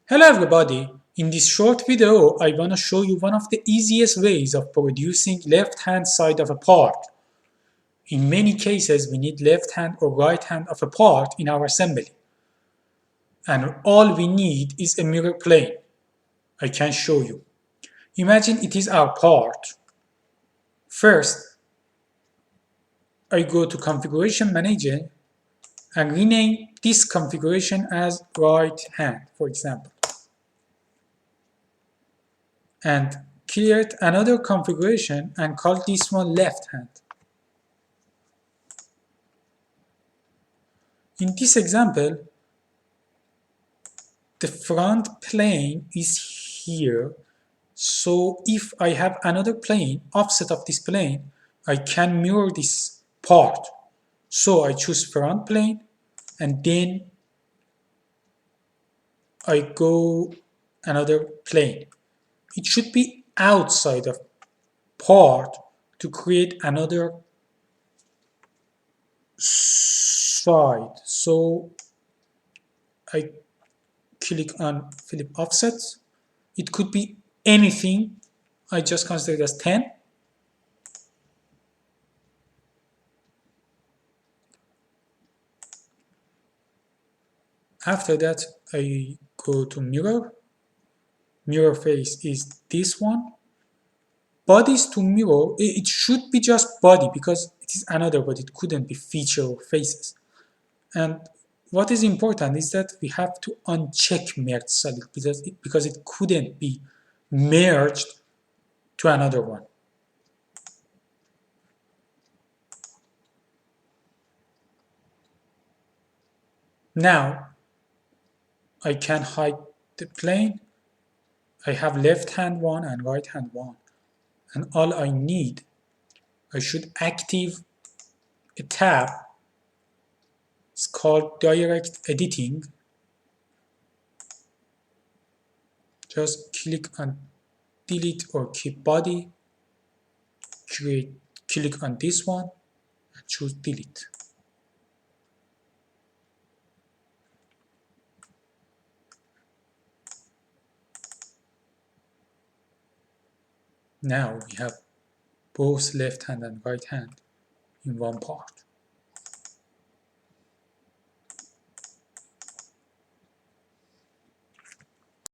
Hello everybody, in this short video I want to show you one of the easiest ways of producing left hand side of a part. In many cases we need left hand or right hand of a part in our assembly. And all we need is a mirror plane. I can show you. Imagine it is our part. First, I go to Configuration Manager and rename this configuration as right hand, for example. And create another configuration and call this one left hand. In this example, the front plane is here, so if I have another plane, offset of this plane, I can mirror this part. So I choose front plane and then I go another plane. It should be outside of part to create another side. So I click on flip offsets. It could be anything. I just consider it as 10. After that, I go to mirror. Mirror face is this one. Bodies to mirror, it should be just body because it is another, but it couldn't be feature or faces. And what is important is that we have to uncheck merge solid because it couldn't be merged to another one. Now I can hide the plane. I have left hand one and right hand one. And all I need, I should active a tab. It's called direct editing. Just click on delete or keep body. Click on this one and choose delete. Now we have both left hand and right hand in one part.